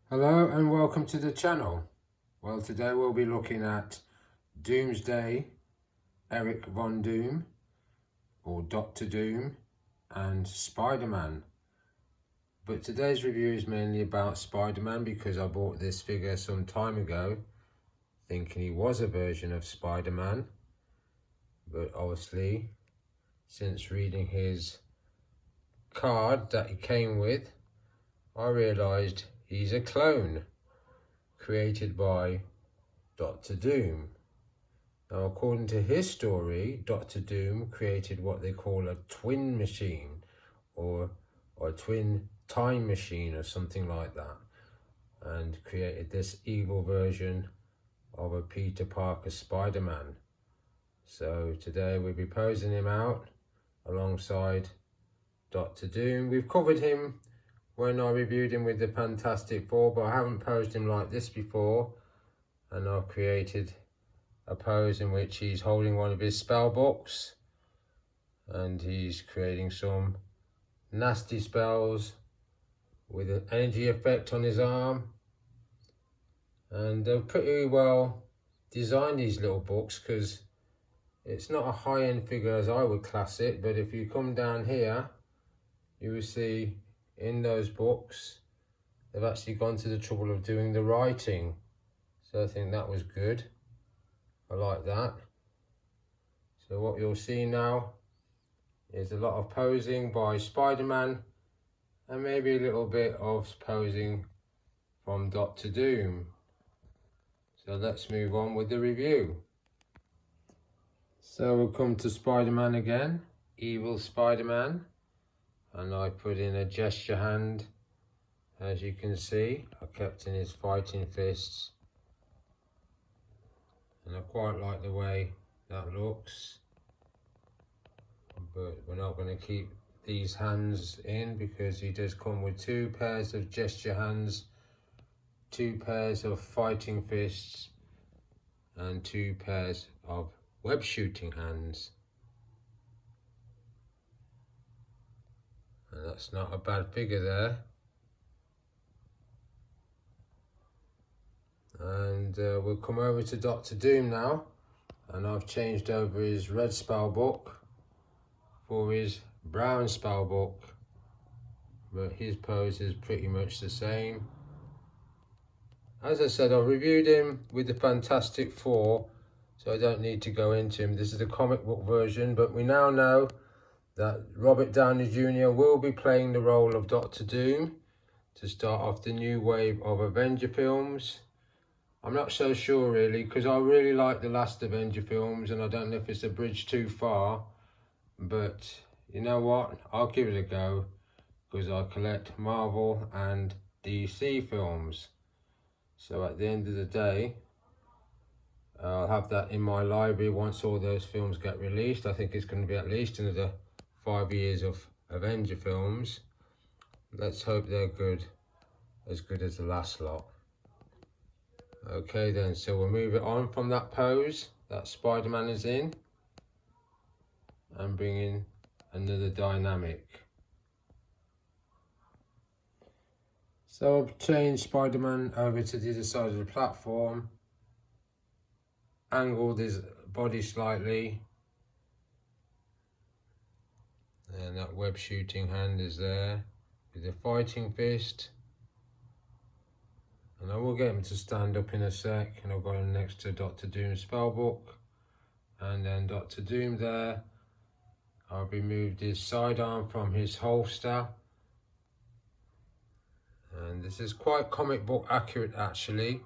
Hello and welcome to the channel. Well, today we'll be looking at Doomsday, Eric Von Doom, or Doctor Doom, and Spider-Man. But today's review is mainly about Spider-Man because I bought this figure some time ago thinking he was a version of Spider-Man. But obviously, since reading his card that he came with, I realised he's a clone created by Doctor Doom. Now, according to his story, Doctor Doom created what they call a twin machine or a twin time machine or something like that, and created this evil version of a Peter Parker Spider-Man. So today we'll be posing him out alongside Doctor Doom. We've covered him when I reviewed him with the Fantastic Four, but I haven't posed him like this before, and I've created a pose in which he's holding one of his spell books and he's creating some nasty spells with an energy effect on his arm. And they're pretty well designed, these little books, because it's not a high-end figure as I would class it, but if you come down here you will see in those books they've actually gone to the trouble of doing the writing, so I think that was good. I like that. So what you'll see now is a lot of posing by Spider-Man and maybe a little bit of posing from Doctor Doom. So let's move on with the review. So we'll come to Spider-Man again, Evil Spider-Man, and I put in a gesture hand. As you can see, I kept in his fighting fists, and I quite like the way that looks, but we're not going to keep these hands in because he does come with two pairs of gesture hands, two pairs of fighting fists, and two pairs of web shooting hands. And that's not a bad figure there. And we'll come over to Doctor Doom now, and I've changed over his red spell book for his brown spell book, but his pose is pretty much the same. As I said, I reviewed him with the Fantastic Four, so I don't need to go into him. This is the comic book version, but we now know that Robert Downey Jr. will be playing the role of Doctor Doom to start off the new wave of Avenger films. I'm not so sure really, because I really like the last Avenger films and I don't know if it's a bridge too far, but you know what, I'll give it a go because I collect Marvel and DC films. So at the end of the day, I'll have that in my library once all those films get released. I think it's going to be at least another 5 years of Avenger films. Let's hope they're good as the last lot. Okay then, so we'll move it on from that pose that Spider-Man is in and bring in another dynamic. So I've changed Spider-Man over to the other side of the platform, angled his body slightly, and that web shooting hand is there with the fighting fist. And I will get him to stand up in a sec, and I'll go next to Doctor Doom's spellbook, and then Doctor Doom there. I've removed his sidearm from his holster, and this is quite comic book accurate actually.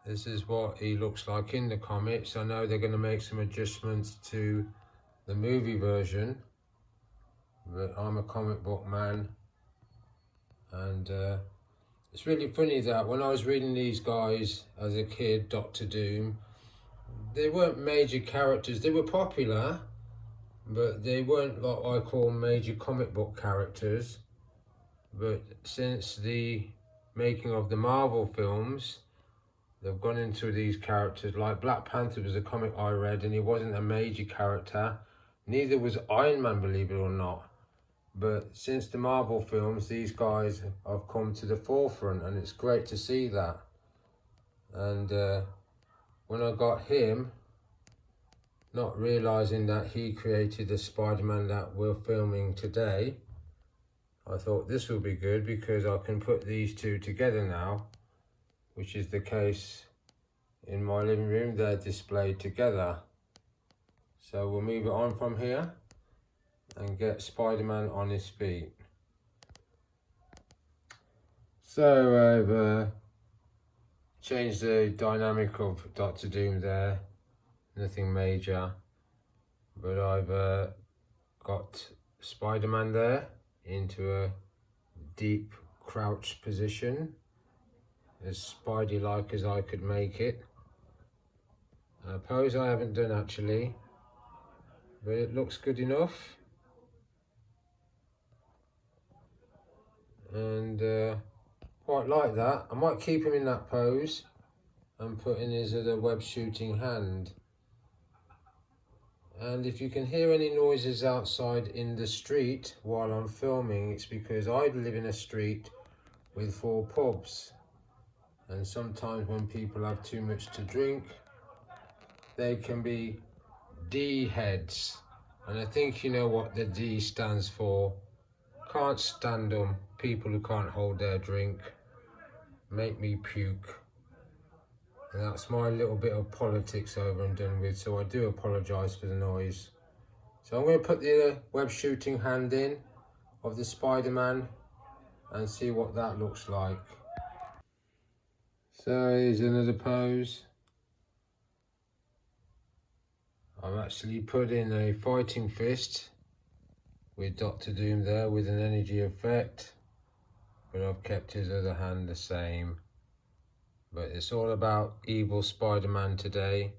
This is what he looks like in the comics. I know they're going to make some adjustments to the movie version, but I'm a comic book man, and it's really funny that when I was reading these guys as a kid, Doctor Doom, they weren't major characters. They were popular, but they weren't what I call major comic book characters. But since the making of the Marvel films, they've gone into these characters. Like Black Panther was a comic I read and he wasn't a major character. Neither was Iron Man, believe it or not. But since the Marvel films, these guys have come to the forefront, and it's great to see that. And when I got him, not realizing that he created the Spider-Man that we're filming today, I thought this will be good because I can put these two together now, which is the case in my living room. They're displayed together. So we'll move it on from here and get Spider-Man on his feet. So I've changed the dynamic of Doctor Doom there, nothing major, but I've got Spider-Man there into a deep crouch position, as Spidey-like as I could make it. A pose I haven't done actually, but it looks good enough. And quite like that. I might keep him in that pose and put in his other web shooting hand. And if you can hear any noises outside in the street while I'm filming, it's because I live in a street with 4 pubs. And sometimes when people have too much to drink, they can be D heads. And I think you know what the D stands for. Can't stand them. People who can't hold their drink. Make me puke. And that's my little bit of politics over and done with, so I do apologise for the noise. So I'm going to put the web shooting hand in of the Spider-Man and see what that looks like. So here's another pose. I've actually put in a fighting fist with Doctor Doom there with an energy effect, but I've kept his other hand the same. But it's all about evil Spider-Man today,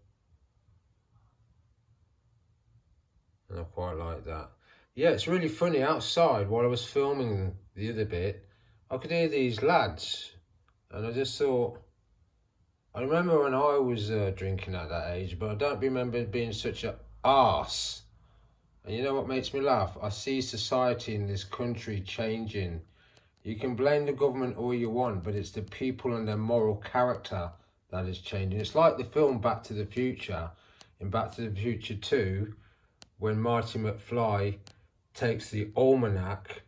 and I quite like that. Yeah, it's really funny, outside while I was filming the other bit, I could hear these lads, and I just thought, I remember when I was drinking at that age, but I don't remember being such an arse. And you know what makes me laugh? I see society in this country changing. You can blame the government all you want, but it's the people and their moral character that is changing. It's like the film Back to the Future. In Back to the Future 2, when Marty McFly takes the almanac,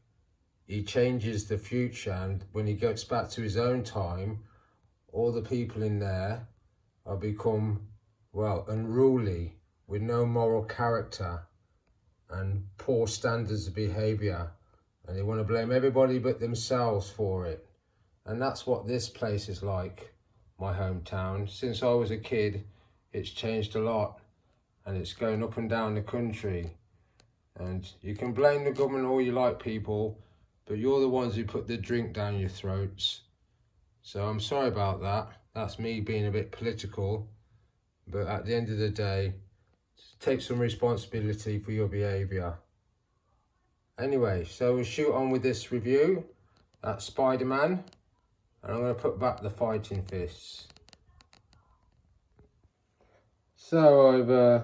he changes the future, and when he gets back to his own time, all the people in there have become, well, unruly, with no moral character and poor standards of behaviour. And they want to blame everybody but themselves for it. And that's what this place is like, my hometown. Since I was a kid, it's changed a lot. And it's going up and down the country. And you can blame the government all you like, people, but you're the ones who put the drink down your throats. So I'm sorry about that. That's me being a bit political. But at the end of the day, take some responsibility for your behaviour. Anyway, so we'll shoot on with this review. That's Spider-Man. And I'm going to put back the fighting fists. So I've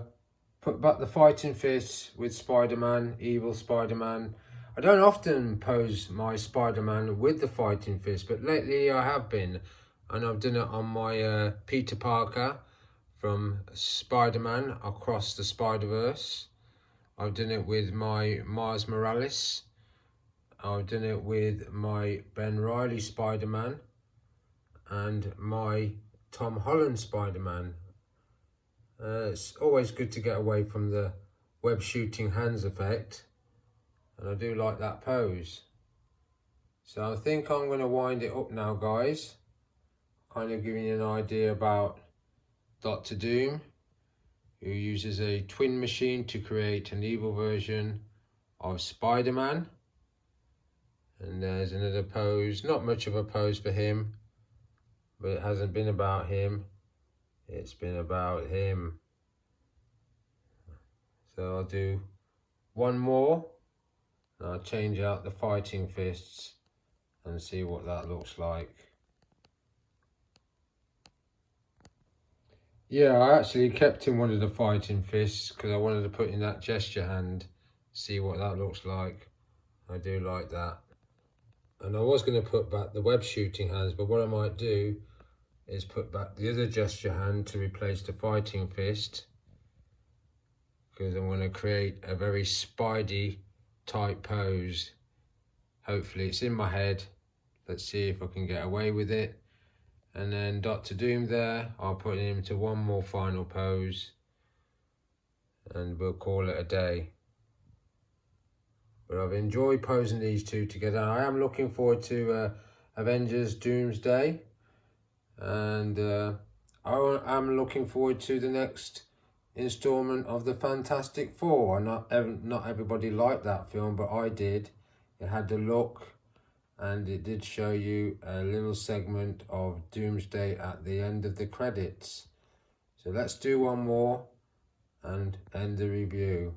put back the fighting fists with Spider-Man, evil Spider-Man. I don't often pose my Spider-Man with the fighting fist, but lately I have been. And I've done it on my Peter Parker from Spider-Man Across the Spider-Verse. I've done it with my Miles Morales. I've done it with my Ben Reilly Spider-Man and my Tom Holland Spider-Man. It's always good to get away from the web shooting hands effect, and I do like that pose. So I think I'm going to wind it up now, guys. Kind of giving you an idea about Doctor Doom, who uses a twin machine to create an evil version of Spider-Man. And there's another pose, not much of a pose for him, but it hasn't been about him, it's been about him. So I'll do one more, and I'll change out the fighting fists and see what that looks like. Yeah, I actually kept in one of the fighting fists because I wanted to put in that gesture hand, see what that looks like. I do like that. And I was going to put back the web shooting hands, but what I might do is put back the other gesture hand to replace the fighting fist, because I'm going to create a very Spidey type pose. Hopefully it's in my head. Let's see if I can get away with it. And then Dr. Doom there, I'll put him to one more final pose and we'll call it a day. But I've enjoyed posing these two together. I am looking forward to Avengers Doomsday, and I am looking forward to the next installment of the Fantastic Four. Not everybody liked that film, but I did. It had the look, and it did show you a little segment of Doomsday at the end of the credits. So let's do one more and end the review.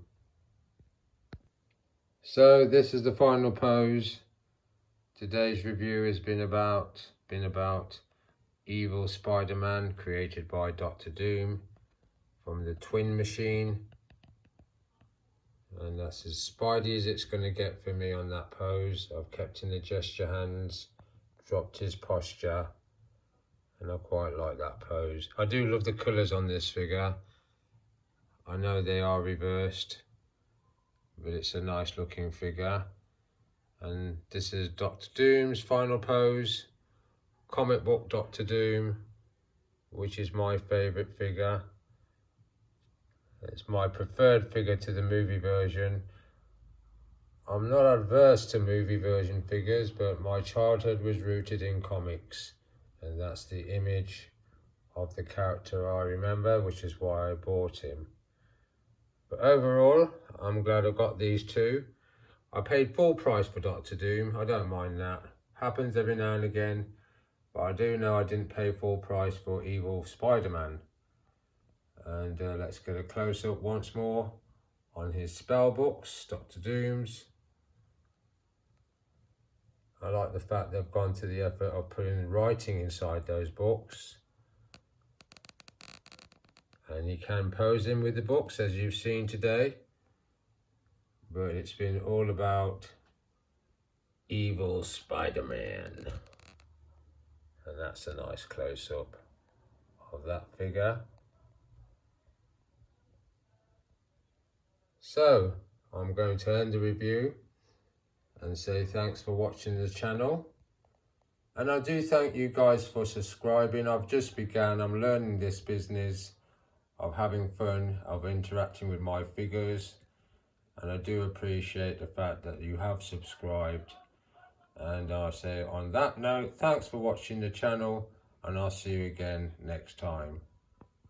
So this is the final pose. Today's review has been about Evil Spider-Man, created by Dr. Doom from the Twin Machine. And that's as Spidey as it's going to get for me on that pose. I've kept in the gesture hands, dropped his posture, and I quite like that pose. I do love the colours on this figure. I know they are reversed, but it's a nice looking figure. And this is Dr. Doom's final pose, comic book Dr. Doom, which is my favourite figure. It's my preferred figure to the movie version. I'm not adverse to movie version figures, but my childhood was rooted in comics, and that's the image of the character I remember, which is why I bought him. But overall, I'm glad I got these two. I paid full price for Dr. Doom. I don't mind that. Happens every now and again, but I do know I didn't pay full price for Evil Spider-Man. And let's get a close-up once more on his spell books, Dr. Doom's. I like the fact they've gone to the effort of putting writing inside those books. And you can pose him with the books, as you've seen today. But it's been all about Evil Spider-Man. And that's a nice close-up of that figure. So, I'm going to end the review and say thanks for watching the channel. And I do thank you guys for subscribing. I've just begun, I'm learning this business of having fun, of interacting with my figures. And I do appreciate the fact that you have subscribed. And I'll say on that note, thanks for watching the channel, and I'll see you again next time.